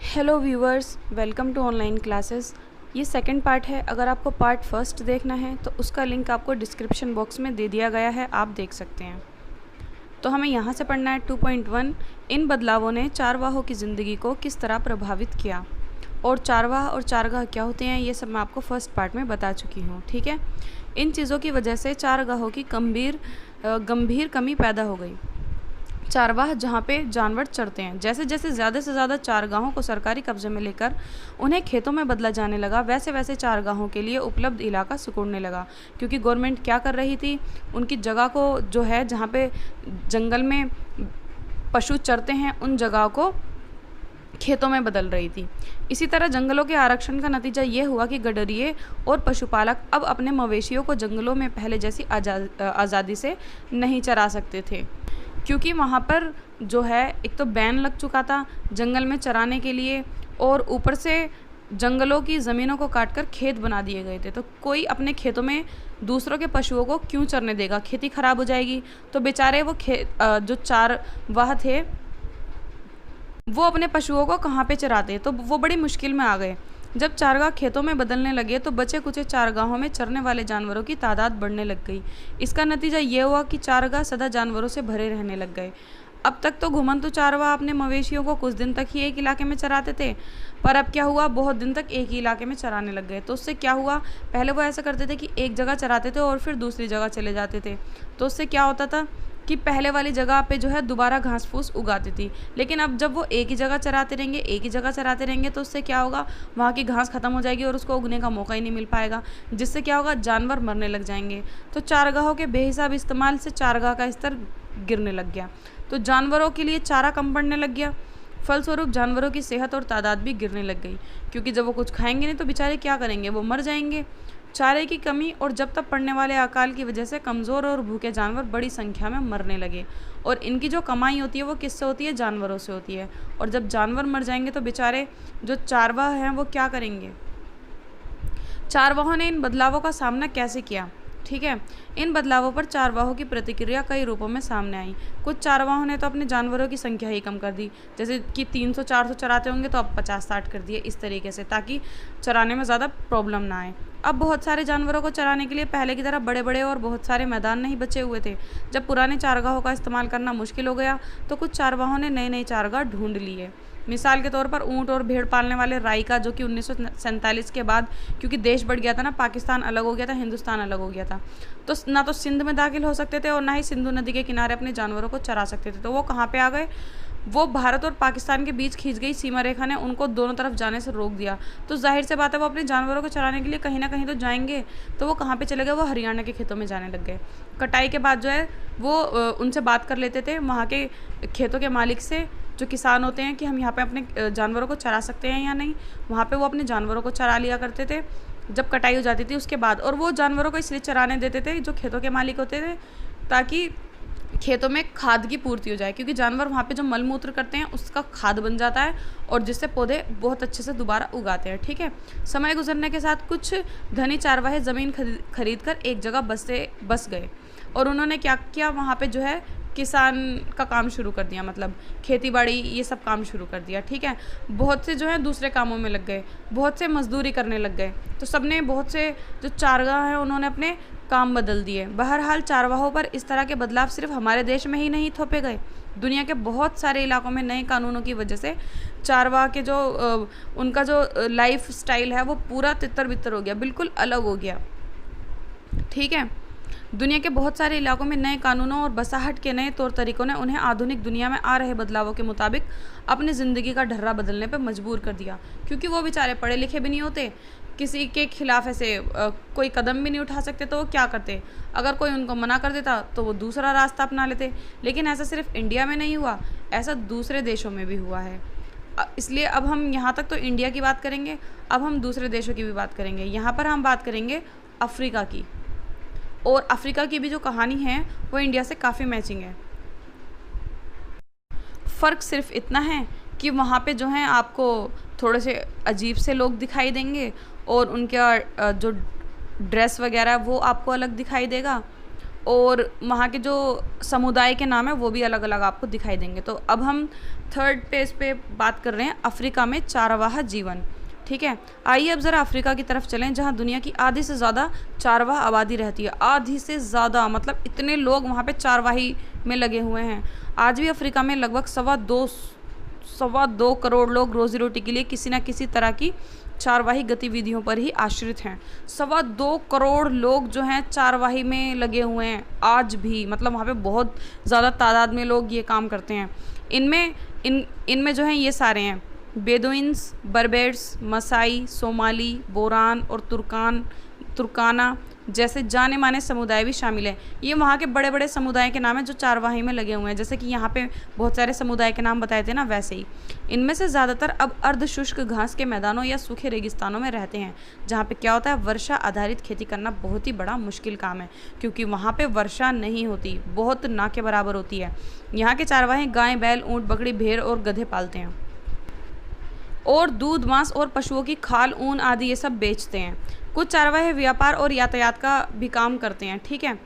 Hello viewers, welcome to online classes. ये second part है। अगर आपको पार्ट फर्स्ट देखना है तो उसका लिंक आपको डिस्क्रिप्शन बॉक्स में दे दिया गया है, आप देख सकते हैं। तो हमें यहाँ से पढ़ना है 2.1। इन बदलावों ने चारवाहों की ज़िंदगी को किस तरह प्रभावित किया, और चारवाह और चारगाह क्या होते हैं ये सब मैं आपको फर्स्ट पार्ट में बता चुकी हूँ। ठीक है, इन चीज़ों की वजह से चारगाहों की गंभीर कमी पैदा हो गई। चारवाह जहाँ पे जानवर चरते हैं, जैसे जैसे ज़्यादा से ज़्यादा चारगाहों को सरकारी कब्जे में लेकर उन्हें खेतों में बदला जाने लगा, वैसे वैसे चारगाहों के लिए उपलब्ध इलाका सिकुड़ने लगा। क्योंकि गवर्नमेंट क्या कर रही थी, उनकी जगह को जो है जहाँ पे जंगल में पशु चरते हैं उन जगह को खेतों में बदल रही थी। इसी तरह जंगलों के आरक्षण का नतीजा ये हुआ कि गडरिये और पशुपालक अब अपने मवेशियों को जंगलों में पहले जैसी आज़ादी से नहीं चरा सकते थे, क्योंकि वहाँ पर जो है एक तो बैन लग चुका था जंगल में चराने के लिए, और ऊपर से जंगलों की ज़मीनों को काटकर खेत बना दिए गए थे। तो कोई अपने खेतों में दूसरों के पशुओं को क्यों चरने देगा, खेती खराब हो जाएगी। तो बेचारे वो जो चारवाह थे वो अपने पशुओं को कहाँ पे चराते, तो वो बड़ी मुश्किल में आ गए। जब चारगाह खेतों में बदलने लगे तो बचे कुचे चारगाहों में चरने वाले जानवरों की तादाद बढ़ने लग गई। इसका नतीजा ये हुआ कि चारगाह सदा जानवरों से भरे रहने लग गए। अब तक तो घुमंतु चारवाह अपने मवेशियों को कुछ दिन तक ही एक इलाके में चराते थे, पर अब क्या हुआ, बहुत दिन तक एक ही इलाके में चराने लग गए। तो उससे क्या हुआ, पहले वो ऐसा करते थे कि एक जगह चराते थे और फिर दूसरी जगह चले जाते थे। तो उससे क्या होता था कि पहले वाली जगह पे जो है दोबारा घास फूस उगाती थी। लेकिन अब जब वो एक ही जगह चराते रहेंगे तो उससे क्या होगा, वहाँ की घास ख़त्म हो जाएगी और उसको उगने का मौका ही नहीं मिल पाएगा, जिससे क्या होगा, जानवर मरने लग जाएंगे। तो चारगाहों के बेहिसाब इस्तेमाल से चारगाह का स्तर गिरने लग गया, तो जानवरों के लिए चारा कम पड़ने लग गया। फलस्वरूप जानवरों की सेहत और तादाद भी गिरने लग गई, क्योंकि जब वो कुछ खाएंगे नहीं तो बेचारे क्या करेंगे, वो मर जाएंगे। चारे की कमी और जब तक पड़ने वाले अकाल की वजह से कमज़ोर और भूखे जानवर बड़ी संख्या में मरने लगे, और इनकी जो कमाई होती है वो किससे होती है, जानवरों से होती है। और जब जानवर मर जाएंगे तो बेचारे जो चारवाह हैं वो क्या करेंगे। चारवाहों ने इन बदलावों का सामना कैसे किया। ठीक है, इन बदलावों पर चारवाहों की प्रतिक्रिया कई रूपों में सामने आई। कुछ चारवाहों ने तो अपने जानवरों की संख्या ही कम कर दी, जैसे कि 300-400 चराते होंगे तो अब 50-60 कर दिए, इस तरीके से, ताकि चराने में ज़्यादा प्रॉब्लम ना आए। अब बहुत सारे जानवरों को चराने के लिए पहले की तरह बड़े बड़े और बहुत सारे मैदान नहीं बचे हुए थे। जब पुराने चारगाहों का इस्तेमाल करना मुश्किल हो गया तो कुछ चारवाहों ने नए नए चारगाह ढूंढ लिए। मिसाल के तौर पर ऊँट और भेड़ पालने वाले राइका, जो कि 1947 के बाद, क्योंकि देश बढ़ गया था ना, पाकिस्तान अलग हो गया था, हिंदुस्तान अलग हो गया था, तो ना तो सिंध में दाखिल हो सकते थे और ना ही सिंधु नदी के किनारे अपने जानवरों को चरा सकते थे। तो वो कहाँ पे आ गए, वो भारत और पाकिस्तान के बीच खींच गई सीमा रेखा ने उनको दोनों तरफ जाने से रोक दिया। तो जाहिर से बात है वो अपने जानवरों को चराने के लिए कहीं ना कहीं तो जाएंगे। तो वो कहाँ पे चले गए, वो हरियाणा के खेतों में जाने लग गए। कटाई के बाद जो है वो उनसे बात कर लेते थे वहाँ के खेतों के मालिक से, जो किसान होते हैं, कि हम यहाँ पे अपने जानवरों को चरा सकते हैं या नहीं। वहाँ पे वो अपने जानवरों को चरा लिया करते थे जब कटाई हो जाती थी उसके बाद। और वो जानवरों को इसलिए चराने देते थे जो खेतों के मालिक होते थे, ताकि खेतों में खाद की पूर्ति हो जाए, क्योंकि जानवर वहाँ पे जो मल मूत्र करते हैं उसका खाद बन जाता है और जिससे पौधे बहुत अच्छे से दोबारा उगाते हैं। ठीक है, समय गुजरने के साथ कुछ धनी चारवाहे ज़मीन खरीद कर एक जगह बस गए, और उन्होंने क्या किया, वहाँ पे जो है किसान का काम शुरू कर दिया, मतलब खेती बाड़ी ये सब काम शुरू कर दिया। ठीक है, बहुत से जो है दूसरे कामों में लग गए, बहुत से मजदूरी करने लग गए। तो सबने, बहुत से जो चारगाह हैं उन्होंने अपने काम बदल दिए। बहरहाल चारवाहों पर इस तरह के बदलाव सिर्फ हमारे देश में ही नहीं थोपे गए, दुनिया के बहुत सारे इलाकों में नए कानूनों की वजह से चारवाह के जो उनका जो लाइफ स्टाइल है वो पूरा तितर बितर हो गया, बिल्कुल अलग हो गया। ठीक है, दुनिया के बहुत सारे इलाकों में नए कानूनों और बसाहट के नए तौर तरीकों ने उन्हें आधुनिक दुनिया में आ रहे बदलावों के मुताबिक अपनी ज़िंदगी का ढर्रा बदलने पर मजबूर कर दिया। क्योंकि वो बेचारे पढ़े लिखे भी नहीं होते, किसी के खिलाफ ऐसे कोई कदम भी नहीं उठा सकते, तो वो क्या करते, अगर कोई उनको मना कर देता तो वो दूसरा रास्ता अपना लेते। लेकिन ऐसा सिर्फ इंडिया में नहीं हुआ, ऐसा दूसरे देशों में भी हुआ है। इसलिए अब हम यहाँ तक तो इंडिया की बात करेंगे, अब हम दूसरे देशों की भी बात करेंगे। यहाँ पर हम बात करेंगे अफ्रीका की, और अफ्रीका की भी जो कहानी है वो इंडिया से काफ़ी मैचिंग है। फ़र्क सिर्फ इतना है कि वहाँ पे जो हैं आपको थोड़े से अजीब से लोग दिखाई देंगे, और उनका जो ड्रेस वगैरह वो आपको अलग दिखाई देगा, और वहाँ के जो समुदाय के नाम है वो भी अलग अलग आपको दिखाई देंगे। तो अब हम थर्ड पेज पे बात कर रहे हैं अफ्रीका में चारवाहा जीवन। ठीक है, आइए अब ज़रा अफ्रीका की तरफ चलें जहाँ दुनिया की आधी से ज़्यादा चारवाहा आबादी रहती है। आधी से ज़्यादा मतलब इतने लोग वहाँ पे चारवाही में लगे हुए हैं। आज भी अफ्रीका में लगभग सवा दो करोड़ लोग रोज़ी रोटी के लिए किसी न किसी तरह की चारवाही गतिविधियों पर ही आश्रित हैं। 2.25 करोड़ लोग जो हैं चारवाही में लगे हुए हैं आज भी, मतलब वहाँ पे बहुत ज़्यादा तादाद में लोग ये काम करते हैं। इनमें जो हैं ये सारे हैं बेदुइन्स, बर्बेर्स, मसाई, सोमाली, बोरान और तुर्काना जैसे जाने माने समुदाय भी शामिल हैं। ये वहाँ के बड़े बड़े समुदाय के नाम हैं जो चारवाही में लगे हुए हैं। जैसे कि यहाँ पे बहुत सारे समुदाय के नाम बताए थे ना, वैसे ही इनमें से ज़्यादातर अब अर्धशुष्क घास के मैदानों या सूखे रेगिस्तानों में रहते हैं, जहाँ पे क्या होता है, वर्षा आधारित खेती करना बहुत ही बड़ा मुश्किल काम है, क्योंकि वहाँ पे वर्षा नहीं होती, बहुत ना के बराबर होती है। यहाँ के चारवाही गाय, बैल, ऊँट, बकरी, भेड़ और गधे पालते हैं और दूध, मांस और पशुओं की खाल, ऊन आदि ये सब बेचते हैं। कुछ चारवाहे व्यापार और यातायात का भी काम करते हैं। ठीक है,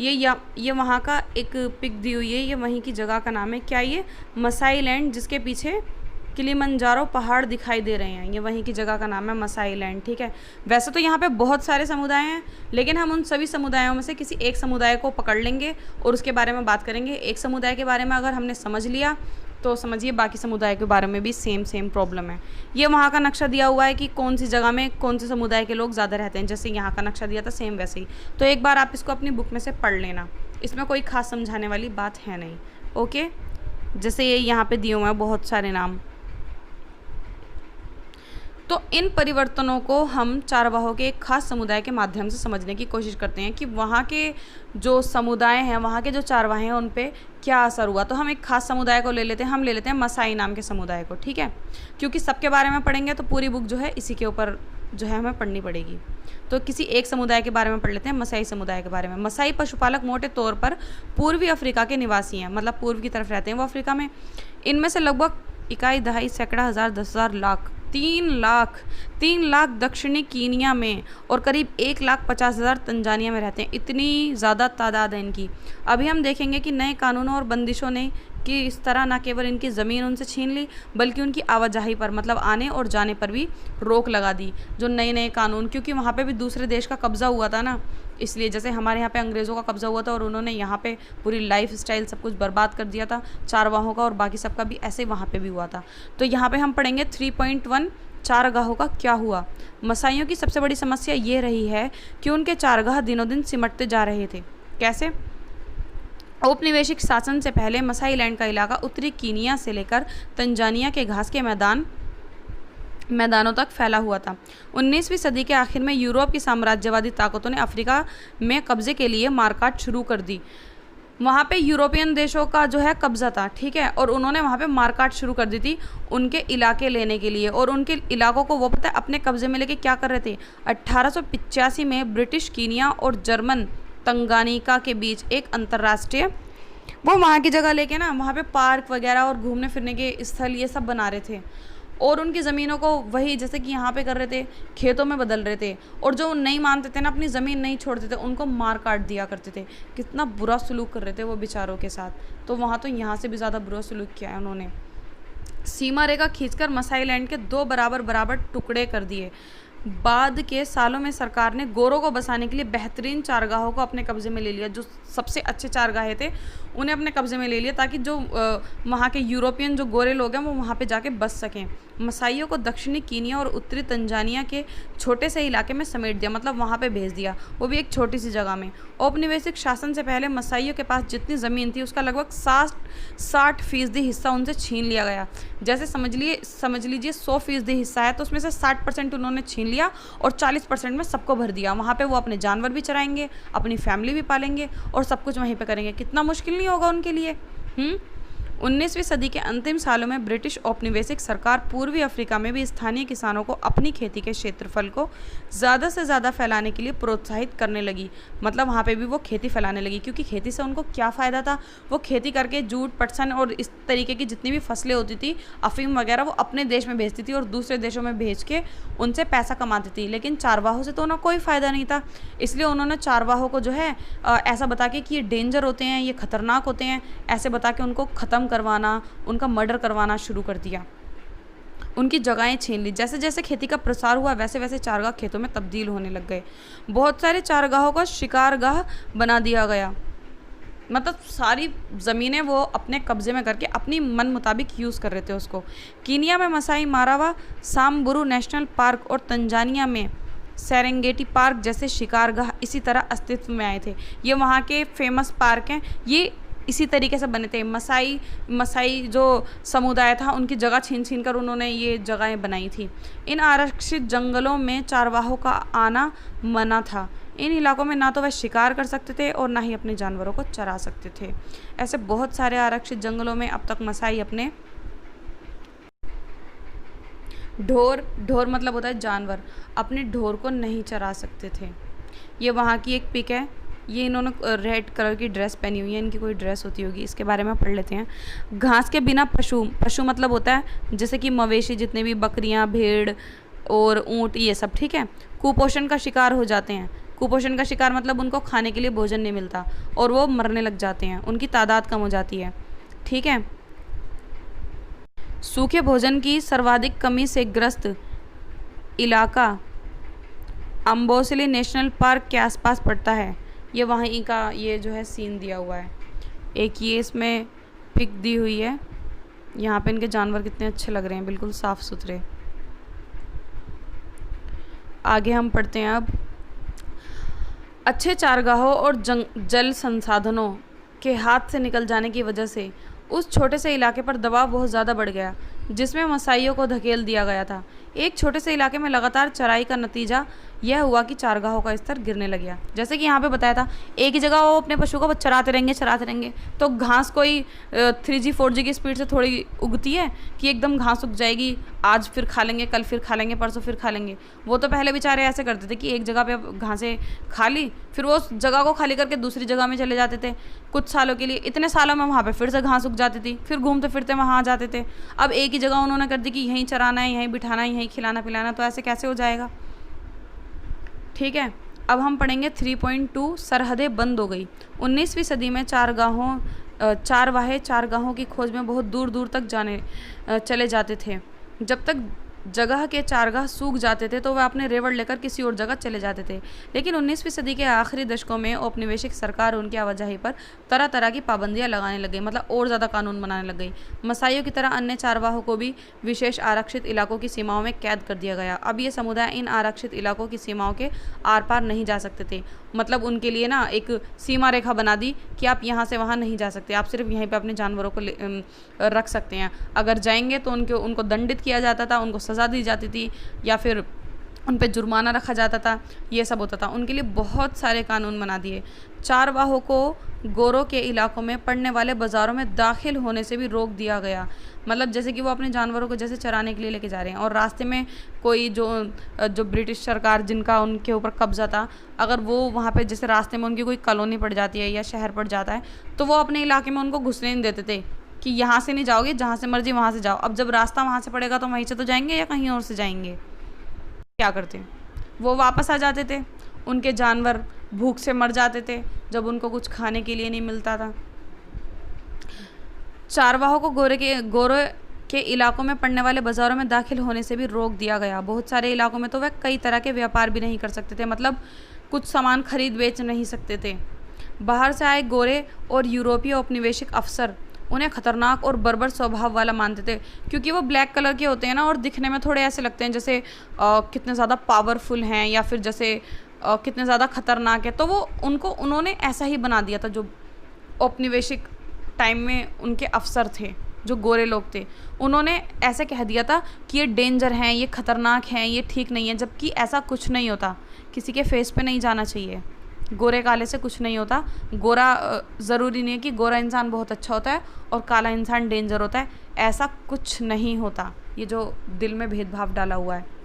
ये वहाँ का एक पिक दी हुई है, ये वहीं की जगह का नाम है। क्या ये मसाई लैंड, जिसके पीछे किलिमंजारो पहाड़ दिखाई दे रहे हैं, ये वहीं की जगह का नाम है मसाई लैंड। ठीक है, वैसे तो यहाँ पे बहुत सारे समुदाय हैं, लेकिन हम उन सभी समुदायों में से किसी एक समुदाय को पकड़ लेंगे और उसके बारे में बात करेंगे। एक समुदाय के बारे में अगर हमने समझ लिया तो समझिए बाकी समुदाय के बारे में भी सेम प्रॉब्लम है। ये वहाँ का नक्शा दिया हुआ है कि कौन सी जगह में कौन से समुदाय के लोग ज़्यादा रहते हैं, जैसे यहाँ का नक्शा दिया था सेम वैसे ही। तो एक बार आप इसको अपनी बुक में से पढ़ लेना, इसमें कोई खास समझाने वाली बात है नहीं। ओके, जैसे ये यहाँ पे दिए हुए हैं बहुत सारे नाम। तो इन परिवर्तनों को हम चारवाहों के एक खास समुदाय के माध्यम से समझने की कोशिश करते हैं कि वहाँ के जो समुदाय हैं, वहाँ के जो चारवाहे हैं, उन पे क्या असर हुआ। तो हम एक खास समुदाय को ले लेते हैं, हम ले लेते हैं मसाई नाम के समुदाय को। ठीक है, क्योंकि सबके बारे में पढ़ेंगे तो पूरी बुक जो है इसी के ऊपर जो है हमें पढ़नी पड़ेगी। तो किसी एक समुदाय के बारे में पढ़ लेते हैं, मसाई समुदाय के बारे में। मसाई पशुपालक मोटे तौर पर पूर्वी अफ्रीका के निवासी हैं, मतलब पूर्व की तरफ रहते हैं वो अफ्रीका में। इनमें से लगभग इकाई, दहाई, सैकड़ा, हज़ार, 10,000, लाख, 3 लाख दक्षिणी कीनिया में और करीब 1,50,000 तंजानिया में रहते हैं। इतनी ज़्यादा तादाद है इनकी। अभी हम देखेंगे कि नए कानूनों और बंदिशों ने कि इस तरह न केवल इनकी ज़मीन उनसे छीन ली, बल्कि उनकी आवाजाही पर, मतलब आने और जाने पर भी रोक लगा दी। जो नए कानून, क्योंकि वहाँ पे भी दूसरे देश का कब्ज़ा हुआ था ना, इसलिए जैसे हमारे यहाँ पे अंग्रेज़ों का कब्ज़ा हुआ था और उन्होंने यहाँ पे पूरी लाइफ स्टाइल सब कुछ बर्बाद कर दिया था, चारवाहों का और बाकी सबका भी ऐसे वहाँ पे भी हुआ था। तो यहाँ पे हम पढ़ेंगे 3.1 चारगाहों का क्या हुआ। मसाइयों की सबसे बड़ी समस्या ये रही है कि उनके चारगाह दिनों दिन सिमटते जा रहे थे। कैसे? औपनिवेशिक शासन से पहले मसाई लैंड का इलाका उत्तरी कीनिया से लेकर तंजानिया के घास के मैदानों तक फैला हुआ था। 19वीं सदी के आखिर में यूरोप की साम्राज्यवादी ताकतों ने अफ्रीका में कब्जे के लिए मारकाट शुरू कर दी। वहाँ पे यूरोपियन देशों का जो है कब्जा था, ठीक है, और उन्होंने वहाँ पे मारकाट शुरू कर दी थी उनके इलाके लेने के लिए। और उनके इलाकों को वो पता है अपने कब्जे में लेके क्या कर रहे थे। 1885 में ब्रिटिश कीनिया और जर्मन तंगानिका के बीच एक अंतर्राष्ट्रीय वो वहाँ की जगह लेके ना वहाँ पे पार्क वगैरह और घूमने फिरने के स्थल ये सब बना रहे थे, और उनकी ज़मीनों को वही जैसे कि यहाँ पे कर रहे थे खेतों में बदल रहे थे, और जो नहीं मानते थे ना, अपनी ज़मीन नहीं छोड़ते थे, उनको मार काट दिया करते थे। कितना बुरा सलूक कर रहे थे वो बेचारों के साथ। तो वहाँ तो यहाँ से भी ज़्यादा बुरा सलूक किया है उन्होंने। सीमा रेखा खींचकर मसाई लैंड के 2 बराबर टुकड़े कर दिए। बाद के सालों में सरकार ने गोरों को बसाने के लिए बेहतरीन चारगाहों को अपने कब्जे में ले लिया। जो सबसे अच्छे चारगाहे थे उन्हें अपने कब्जे में ले लिया, ताकि जो वहाँ के यूरोपियन जो गोरे लोग हैं वो वहाँ पे जाके बस सकें। मसाइयों को दक्षिणी कीनिया और उत्तरी तंजानिया के छोटे से इलाके में समेट दिया, मतलब वहाँ पे भेज दिया, वो भी एक छोटी सी जगह में। औपनिवेशिक शासन से पहले मसाइयों के पास जितनी ज़मीन थी उसका लगभग 60% हिस्सा उनसे छीन लिया गया। जैसे समझ लीजिए 100% हिस्सा है तो उसमें से 60% उन्होंने छीन लिया और 40% में सबको भर दिया। वहाँ पे वो अपने जानवर भी चराएंगे, अपनी फैमिली भी पालेंगे और सब कुछ वहीं पे करेंगे। कितना मुश्किल नहीं होगा उनके लिए। 19वीं सदी के अंतिम सालों में ब्रिटिश औपनिवेशिक सरकार पूर्वी अफ्रीका में भी स्थानीय किसानों को अपनी खेती के क्षेत्रफल को ज़्यादा से ज़्यादा फैलाने के लिए प्रोत्साहित करने लगी। मतलब वहाँ पे भी वो खेती फैलाने लगी, क्योंकि खेती से उनको क्या फ़ायदा था, वो खेती करके जूट, पटसन और इस तरीके की जितनी भी फसलें होती थी, अफीम वगैरह, वो अपने देश में भेजती थी और दूसरे देशों में भेज के उनसे पैसा कमाती थी। लेकिन चारवाहों से तो उन्हें कोई फ़ायदा नहीं था, इसलिए उन्होंने चारवाहों को जो है ऐसा बता के कि ये डेंजर होते हैं, ये खतरनाक होते हैं, ऐसे बता के उनको ख़त्म करवाना, उनका मर्डर करवाना शुरू कर दिया, उनकी जगहें छीन ली। जैसे जैसे खेती का प्रसार हुआ वैसे वैसे चारगाह खेतों में तब्दील होने लग गए। बहुत सारे चारगाहों का शिकारगाह बना दिया गया, मतलब सारी ज़मीनें वो अपने कब्ज़े में करके अपनी मन मुताबिक यूज़ कर रहे थे उसको। कीनिया में मसाई मारावा, साम्बुरू नेशनल पार्क और तंजानिया में सेरेंगेटी पार्क जैसे शिकारगाह इसी तरह अस्तित्व में आए थे। ये वहाँ के फेमस पार्क हैं, ये इसी तरीके से बने थे। मसाई जो समुदाय था उनकी जगह छीन छीन कर उन्होंने ये जगहें बनाई थी। इन आरक्षित जंगलों में चारवाहों का आना मना था। इन इलाकों में ना तो वह शिकार कर सकते थे और ना ही अपने जानवरों को चरा सकते थे। ऐसे बहुत सारे आरक्षित जंगलों में अब तक मसाई अपने ढोर मतलब होता है जानवर, अपने ढोर को नहीं चरा सकते थे। ये वहाँ की एक पिक है, ये इन्होंने रेड कलर की ड्रेस पहनी हुई है, इनकी कोई ड्रेस होती होगी, इसके बारे में पढ़ लेते हैं। घास के बिना पशु मतलब होता है जैसे कि मवेशी, जितने भी बकरियां, भेड़ और ऊँट, ये सब, ठीक है, कुपोषण का शिकार हो जाते हैं। कुपोषण का शिकार मतलब उनको खाने के लिए भोजन नहीं मिलता और वो मरने लग जाते हैं, उनकी तादाद कम हो जाती है, ठीक है। सूखे भोजन की सर्वाधिक कमी से ग्रस्त इलाका अम्बोसली नेशनल पार्क के आसपास पड़ता है। ये वहीं का ये जो है सीन दिया हुआ है। एक ये इसमें पिक दी हुई है, यहाँ पे इनके जानवर कितने अच्छे लग रहे हैं, बिल्कुल साफ़ सुथरे। आगे हम पढ़ते हैं अब। अच्छे चारगाहों और जल संसाधनों के हाथ से निकल जाने की वजह से उस छोटे से इलाके पर दबाव बहुत ज़्यादा बढ़ गया, जिसमें मसाइयों को धकेल दिया गया था। एक छोटे से इलाके में लगातार चराई का नतीजा यह हुआ कि चारगाहों का स्तर गिरने लग गया। जैसे कि यहाँ पे बताया था, एक ही जगह वो अपने पशु को चराते रहेंगे, तो घास कोई 3G 4G की स्पीड से थोड़ी उगती है कि एकदम घास उग जाएगी, आज फिर खा लेंगे, कल फिर खा लेंगे, परसों फिर खा लेंगे। वो तो पहले बेचारे ऐसे करते थे कि एक जगह पे घासें खा ली, फिर वो उस जगह को खाली करके दूसरी जगह में चले जाते थे कुछ सालों के लिए। इतने सालों में वहाँ पर फिर से घास उग जाती थी, फिर घूमते फिरते वहाँ आ जाते थे। अब एक ही जगह उन्होंने कर दी कि यहीं चराना है, यहीं बिठाना है, यहीं खिलाना पिलाना, तो ऐसे कैसे हो जाएगा, ठीक है। अब हम पढ़ेंगे 3.2 सरहदें बंद हो गई। 19वीं सदी में चारवाहे चारगाहों की खोज में बहुत दूर दूर तक चले जाते थे। जब तक जगह के चारगाह सूख जाते थे तो वह अपने रेवड़ लेकर किसी और जगह चले जाते थे। लेकिन 19वीं सदी के आखिरी दशकों में औपनिवेशिक सरकार उनकी आवाजाही पर तरह तरह की पाबंदियां लगाने लग गई, मतलब और ज़्यादा कानून बनाने लग गई। मसाइयों की तरह अन्य चारवाहों को भी विशेष आरक्षित इलाकों की सीमाओं में कैद कर दिया गया। अब ये समुदाय इन आरक्षित इलाकों की सीमाओं के आर पार नहीं जा सकते थे। मतलब उनके लिए ना एक सीमा रेखा बना दी कि आप यहाँ से वहाँ नहीं जा सकते, आप सिर्फ यहीं पर अपने जानवरों को रख सकते हैं। अगर जाएंगे तो उनको दंडित किया जाता था, उनको सज़ा दी जाती थी, या फिर उन पे जुर्माना रखा जाता था, ये सब होता था। उनके लिए बहुत सारे कानून बना दिए। चारवाहों को गोरों के इलाकों में पड़ने वाले बाज़ारों में दाखिल होने से भी रोक दिया गया। मतलब जैसे कि वो अपने जानवरों को जैसे चराने के लिए लेके जा रहे हैं और रास्ते में कोई जो ब्रिटिश सरकार जिनका उनके ऊपर कब्जा था, अगर वो वहाँ पे जैसे रास्ते में उनकी कोई कॉलोनी पड़ जाती है या शहर पड़ जाता है, तो वो अपने इलाके में उनको घुसने नहीं देते थे कि यहाँ से नहीं जाओगे, जहाँ से मर्जी वहाँ से जाओ। अब जब रास्ता वहाँ से पड़ेगा तो वहीं से तो जाएंगे या कहीं और से जाएंगे। क्या करते हैं, वो वापस आ जाते थे, उनके जानवर भूख से मर जाते थे जब उनको कुछ खाने के लिए नहीं मिलता था। चारवाहों को गोरों के इलाकों में पड़ने वाले बाज़ारों में दाखिल होने से भी रोक दिया गया। बहुत सारे इलाकों में तो वह कई तरह के व्यापार भी नहीं कर सकते थे, मतलब कुछ सामान खरीद बेच नहीं सकते थे। बाहर से आए गोरे और यूरोपीय औपनिवेशिक अफसर उन्हें खतरनाक और बर्बर स्वभाव वाला मानते थे, क्योंकि वो ब्लैक कलर के होते हैं ना, और दिखने में थोड़े ऐसे लगते हैं जैसे कितने ज़्यादा पावरफुल हैं या फिर जैसे कितने ज़्यादा खतरनाक है। तो वो उन्होंने ऐसा ही बना दिया था। जो औपनिवेशिक टाइम में उनके अफसर थे, जो गोरे लोग थे, उन्होंने ऐसे कह दिया था कि ये डेंजर हैं, ये खतरनाक हैं, ये ठीक नहीं है, जबकि ऐसा कुछ नहीं होता। किसी के फेस पे नहीं जाना चाहिए, गोरे काले से कुछ नहीं होता। गोरा ज़रूरी नहीं है कि गोरा इंसान बहुत अच्छा होता है और काला इंसान डेंजर होता है, ऐसा कुछ नहीं होता। ये जो दिल में भेदभाव डाला हुआ है।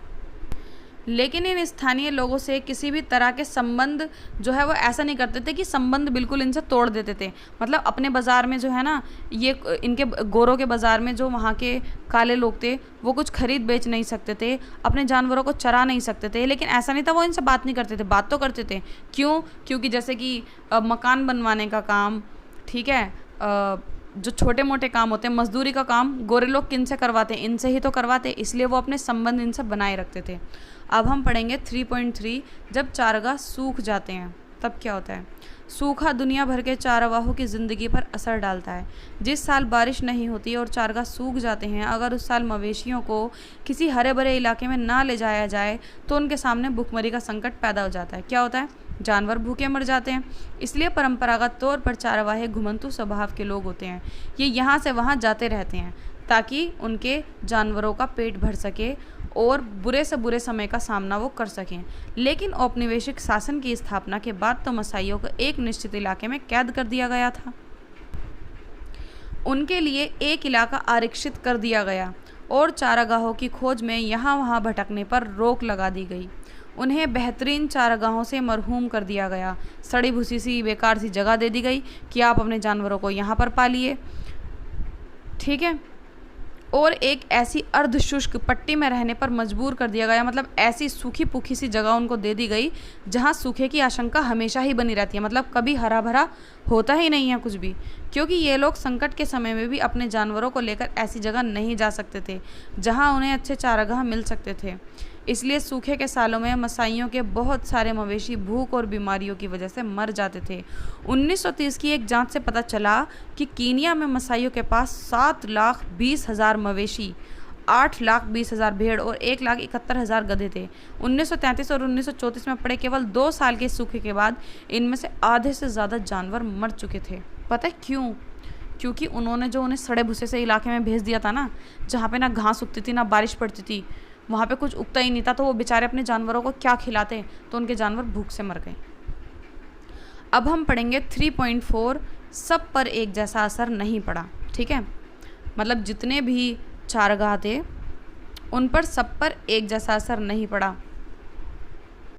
लेकिन इन स्थानीय लोगों से किसी भी तरह के संबंध जो है वो ऐसा नहीं करते थे कि संबंध बिल्कुल इनसे तोड़ देते थे। मतलब अपने बाज़ार में जो है ना, ये इनके गोरों के बाज़ार में जो वहाँ के काले लोग थे वो कुछ खरीद बेच नहीं सकते थे, अपने जानवरों को चरा नहीं सकते थे। लेकिन ऐसा नहीं था वो इनसे बात नहीं करते थे, बात तो करते थे। क्यों? क्योंकि जैसे कि मकान बनवाने का काम, ठीक है, जो छोटे मोटे काम होते हैं, मजदूरी का काम गोरे लोग किन से करवाते हैं? इनसे ही तो करवाते, इसलिए वो अपने संबंध इनसे बनाए रखते थे। अब हम पढ़ेंगे 3.3, जब चारागाह सूख जाते हैं तब क्या होता है। सूखा दुनिया भर के चारागाहों की ज़िंदगी पर असर डालता है। जिस साल बारिश नहीं होती और चारागाह सूख जाते हैं, अगर उस साल मवेशियों को किसी हरे भरे इलाके में ना ले जाया जाए तो उनके सामने भुखमरी का संकट पैदा हो जाता है। क्या होता है? जानवर भूखे मर जाते हैं। इसलिए परंपरागत तौर पर चारावाहे घुमंतू स्वभाव के लोग होते हैं। ये यहाँ से वहाँ जाते रहते हैं ताकि उनके जानवरों का पेट भर सके और बुरे से बुरे समय का सामना वो कर सकें। लेकिन औपनिवेशिक शासन की स्थापना के बाद तो मसाइयों को एक निश्चित इलाके में कैद कर दिया गया था। उनके लिए एक इलाका आरक्षित कर दिया गया और चारागाहों की खोज में यहाँ वहाँ भटकने पर रोक लगा दी गई। उन्हें बेहतरीन चारागाहों से मरहूम कर दिया गया। सड़ी भूसी सी बेकार सी जगह दे दी गई कि आप अपने जानवरों को यहाँ पर पालिए, ठीक है। और एक ऐसी अर्धशुष्क पट्टी में रहने पर मजबूर कर दिया गया। मतलब ऐसी सूखी पुखी सी जगह उनको दे दी गई जहाँ सूखे की आशंका हमेशा ही बनी रहती है। मतलब कभी हरा भरा होता ही नहीं है कुछ भी, क्योंकि ये लोग संकट के समय में भी अपने जानवरों को लेकर ऐसी जगह नहीं जा सकते थे जहाँ उन्हें अच्छे चारागाह मिल सकते थे। इसलिए सूखे के सालों में मसाइयों के बहुत सारे मवेशी भूख और बीमारियों की वजह से मर जाते थे। 1930 की एक जांच से पता चला कि कीनिया में मसाइयों के पास 7,20,000 मवेशी, 8,20,000 भेड़ और 1,71,000 गधे थे। 1933 और 1934 में पड़े केवल 2 साल के सूखे के बाद इनमें से आधे से ज़्यादा जानवर मर चुके थे। पता है क्यों? क्योंकि उन्होंने जो उन्हें सड़े भूसे से इलाके में भेज दिया था ना, जहाँ पे ना घास उगती थी ना बारिश पड़ती थी, वहाँ पे कुछ उगता ही नहीं था, तो वो बेचारे अपने जानवरों को क्या खिलाते, तो उनके जानवर भूख से मर गए। अब हम पढ़ेंगे 3.4, सब पर एक जैसा असर नहीं पड़ा, ठीक है। मतलब जितने भी चारागाह थे उन पर सब पर एक जैसा असर नहीं पड़ा,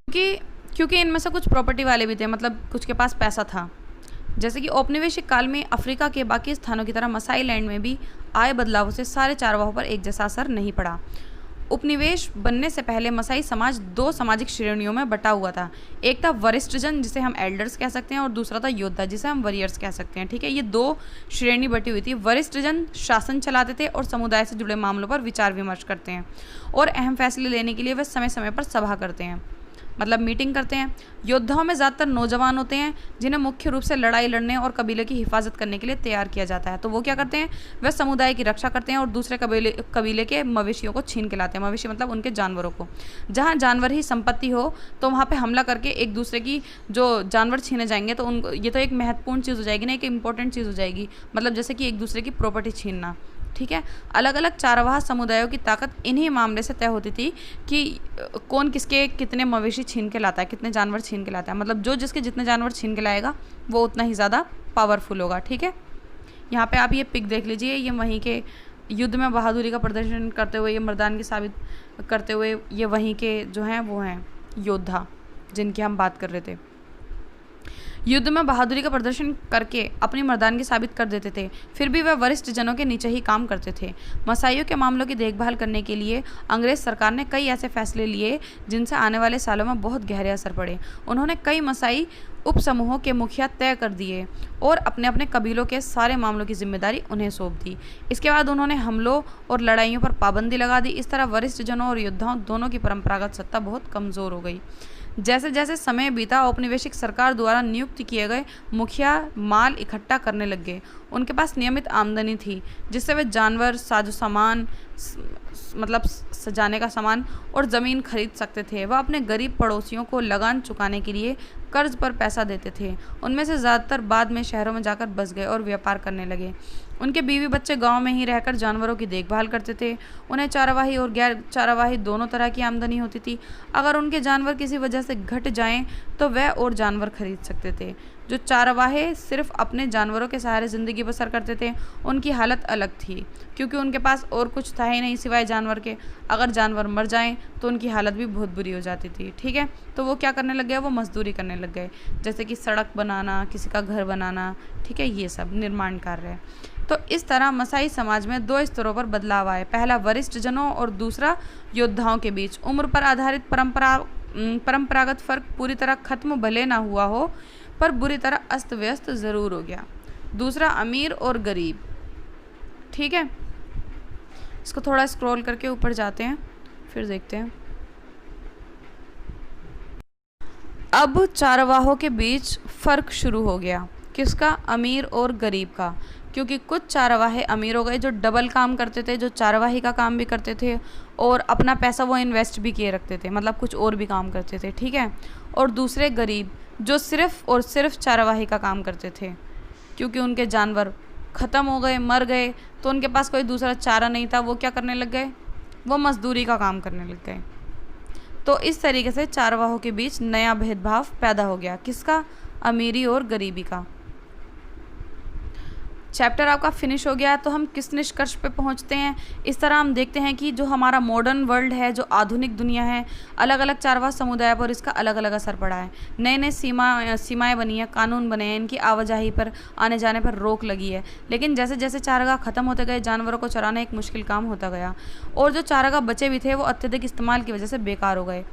क्योंकि इनमें से कुछ प्रॉपर्टी वाले भी थे, मतलब कुछ के पास पैसा था। जैसे कि औपनिवेशिक काल में अफ्रीका के बाकी स्थानों की तरह मसाई लैंड में भी आए बदलावों से सारे चारागाहों पर एक जैसा असर नहीं पड़ा। उपनिवेश बनने से पहले मसाई समाज 2 सामाजिक श्रेणियों में बटा हुआ था। एक था वरिष्ठ जन, जिसे हम एल्डर्स कह सकते हैं, और दूसरा था योद्धा, जिसे हम वॉरियर्स कह सकते हैं, ठीक है। ये 2 श्रेणी बटी हुई थी। वरिष्ठ जन शासन चलाते थे और समुदाय से जुड़े मामलों पर विचार विमर्श करते हैं और अहम फैसले लेने के लिए वे समय समय पर सभा करते हैं, मतलब मीटिंग करते हैं। योद्धाओं में ज़्यादातर नौजवान होते हैं जिन्हें मुख्य रूप से लड़ाई लड़ने और कबीले की हिफाजत करने के लिए तैयार किया जाता है। तो वो क्या करते हैं? वे समुदाय की रक्षा करते हैं और दूसरे कबीले के मवेशियों को छीन के लाते हैं। मवेशी मतलब उनके जानवरों को। जहाँ जानवर ही संपत्ति हो तो वहाँ पे हमला करके एक दूसरे की जो जानवर छीने जाएंगे, तो उनको ये तो एक महत्वपूर्ण चीज़ हो जाएगी ना, एक इंपॉर्टेंट चीज़ हो जाएगी। मतलब जैसे कि एक दूसरे की प्रॉपर्टी छीनना, ठीक है। अलग अलग चारावाह समुदायों की ताकत इन्हीं मामले से तय होती थी कि कौन किसके कितने मवेशी छीन के लाता है, कितने जानवर छीन के लाता है। मतलब जो जिसके जितने जानवर छीन के लाएगा वो उतना ही ज़्यादा पावरफुल होगा, ठीक है। यहाँ पे आप ये पिक देख लीजिए, ये वहीं के युद्ध में बहादुरी का प्रदर्शन करते हुए, ये मर्दानगी साबित करते हुए, ये वहीं के जो हैं वो हैं योद्धा जिनकी हम बात कर रहे थे। युद्ध में बहादुरी का प्रदर्शन करके अपनी मर्दानगी साबित कर देते थे, फिर भी वह वरिष्ठ जनों के नीचे ही काम करते थे। मसाइयों के मामलों की देखभाल करने के लिए अंग्रेज सरकार ने कई ऐसे फैसले लिए जिनसे आने वाले सालों में बहुत गहरे असर पड़े। उन्होंने कई मसाई उप समूहों के मुखिया तय कर दिए और अपने अपने कबीलों के सारे मामलों की जिम्मेदारी उन्हें सौंप दी। इसके बाद उन्होंने हमलों और लड़ाइयों पर पाबंदी लगा दी। इस तरह वरिष्ठ जनों और योद्धाओं दोनों की परंपरागत सत्ता बहुत कमज़ोर हो गई। जैसे जैसे समय बीता, औपनिवेशिक सरकार द्वारा नियुक्त किए गए मुखिया माल इकट्ठा करने लग गए। उनके पास नियमित आमदनी थी जिससे वे जानवर, साजो सामान, मतलब सजाने का सामान और ज़मीन खरीद सकते थे। वह अपने गरीब पड़ोसियों को लगान चुकाने के लिए कर्ज पर पैसा देते थे। उनमें से ज़्यादातर बाद में शहरों में जाकर बस गए और व्यापार करने लगे। उनके बीवी बच्चे गांव में ही रहकर जानवरों की देखभाल करते थे। उन्हें चारावाही और गैर चारावाही दोनों तरह की आमदनी होती थी। अगर उनके जानवर किसी वजह से घट जाएं तो वह और जानवर खरीद सकते थे। जो चारवाहे सिर्फ अपने जानवरों के सहारे ज़िंदगी बसर करते थे, उनकी हालत अलग थी, क्योंकि उनके पास और कुछ था ही नहीं सिवाय जानवर के। अगर जानवर मर जाएं तो उनकी हालत भी बहुत बुरी हो जाती थी। ठीक है, तो वो क्या करने लग गए, वो मजदूरी करने लग गए, जैसे कि सड़क बनाना, किसी का घर बनाना, ठीक है, ये सब निर्माण कार्य है। तो इस तरह मसाई समाज में 2 स्तरों पर बदलाव आए। पहला वरिष्ठ जनों और दूसरा योद्धाओं के बीच। उम्र पर आधारित परंपरागत फर्क पूरी तरह खत्म भले ना हुआ हो, पर बुरी तरह अस्त व्यस्त ज़रूर हो गया। दूसरा अमीर और गरीब। ठीक है, इसको थोड़ा स्क्रॉल करके ऊपर जाते हैं, फिर देखते हैं। अब चारवाहों के बीच फ़र्क शुरू हो गया। किसका? अमीर और गरीब का। क्योंकि कुछ चारवाहे अमीर हो गए जो डबल काम करते थे, जो चारवाही का काम भी करते थे और अपना पैसा वो इन्वेस्ट भी किए रखते थे, मतलब कुछ और भी काम करते थे। ठीक है, और दूसरे गरीब जो सिर्फ और सिर्फ चारवाही का काम करते थे, क्योंकि उनके जानवर ख़त्म हो गए, मर गए, तो उनके पास कोई दूसरा चारा नहीं था। वो क्या करने लग गए? वो मजदूरी का काम करने लग गए। तो इस तरीके से चारवाहों के बीच नया भेदभाव पैदा हो गया। किसका? अमीरी और गरीबी का। चैप्टर आपका फिनिश हो गया, तो हम किस निष्कर्ष पे पहुंचते हैं? इस तरह हम देखते हैं कि जो हमारा मॉडर्न वर्ल्ड है, जो आधुनिक दुनिया है, अलग अलग चारवाह समुदाय पर इसका अलग अलग असर पड़ा है। नए नए सीमाएँ बनी हैं, कानून बने हैं, इनकी आवाजाही पर आने जाने पर रोक लगी है। लेकिन जैसे जैसे चारागाह ख़त्म होते गए, जानवरों को चराना एक मुश्किल काम होता गया, और जो चारागाह बचे भी थे वो अत्यधिक इस्तेमाल की वजह से बेकार हो गए।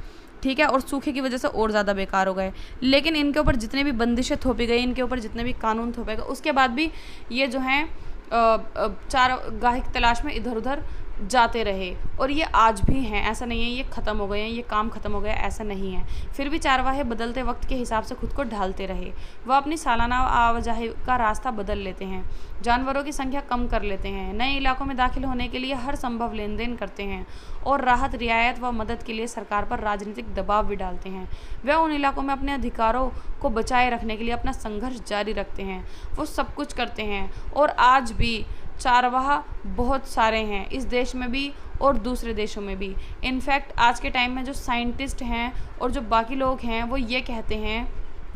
ठीक है, और सूखे की वजह से और ज़्यादा बेकार हो गए। लेकिन इनके ऊपर जितने भी बंदिशें थोपी गई, इनके ऊपर जितने भी कानून थोपे गए, उसके बाद भी ये जो हैं चारागाह की तलाश में इधर उधर जाते रहे, और ये आज भी हैं। ऐसा नहीं है ये ख़त्म हो गए हैं, ये काम ख़त्म हो गया, ऐसा नहीं है। फिर भी चारवाहे बदलते वक्त के हिसाब से खुद को ढालते रहे। वह अपनी सालाना आवाजाही का रास्ता बदल लेते हैं, जानवरों की संख्या कम कर लेते हैं, नए इलाकों में दाखिल होने के लिए हर संभव लेन देन करते हैं, और राहत, रियायत व मदद के लिए सरकार पर राजनीतिक दबाव भी डालते हैं। वह उन इलाकों में अपने अधिकारों को बचाए रखने के लिए अपना संघर्ष जारी रखते हैं। वो सब कुछ करते हैं, और आज भी चारवाह बहुत सारे हैं, इस देश में भी और दूसरे देशों में भी। इनफैक्ट आज के टाइम में जो साइंटिस्ट हैं और जो बाकी लोग हैं, वो ये कहते हैं,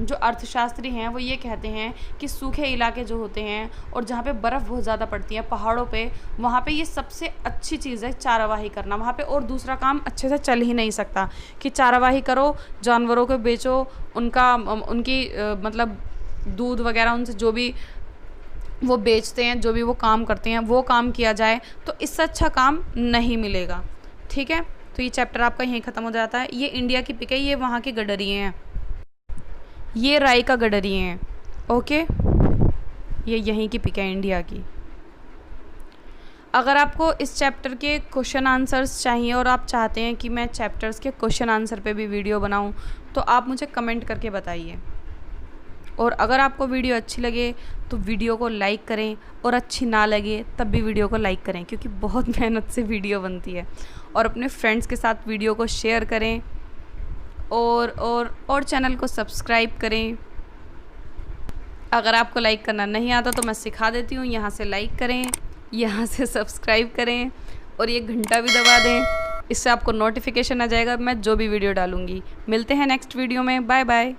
जो अर्थशास्त्री हैं वो ये कहते हैं कि सूखे इलाके जो होते हैं और जहाँ पे बर्फ़ बहुत ज़्यादा पड़ती है पहाड़ों पे, वहाँ पे ये सबसे अच्छी चीज़ है चारावाही करना। वहाँ पे और दूसरा काम अच्छे से चल ही नहीं सकता कि चारावाही करो, जानवरों को बेचो, उनकी मतलब दूध वगैरह, उनसे जो भी वो बेचते हैं, जो भी वो काम करते हैं, वो काम किया जाए, तो इससे अच्छा काम नहीं मिलेगा। ठीक है, तो ये चैप्टर आपका यहीं ख़त्म हो जाता है। ये इंडिया की पिक है, ये वहाँ की गडरिये हैं, ये राई का गडरिये हैं। ओके, ये यहीं की पिक है इंडिया की। अगर आपको इस चैप्टर के क्वेश्चन आंसर्स चाहिए और आप चाहते हैं कि मैं चैप्टर्स के क्वेश्चन आंसर पे भी वीडियो बनाऊं, तो आप मुझे कमेंट करके बताइए। और अगर आपको वीडियो अच्छी लगे तो वीडियो को लाइक करें, और अच्छी ना लगे तब भी वीडियो को लाइक करें, क्योंकि बहुत मेहनत से वीडियो बनती है। और अपने फ्रेंड्स के साथ वीडियो को शेयर करें, और चैनल को सब्सक्राइब करें। अगर आपको लाइक करना नहीं आता तो मैं सिखा देती हूँ, यहाँ से लाइक करें, यहाँ से सब्सक्राइब करें, और ये घंटा भी दबा दें, इससे आपको नोटिफिकेशन आ जाएगा मैं जो भी वीडियो डालूँगी। मिलते हैं नेक्स्ट वीडियो में, बाय बाय।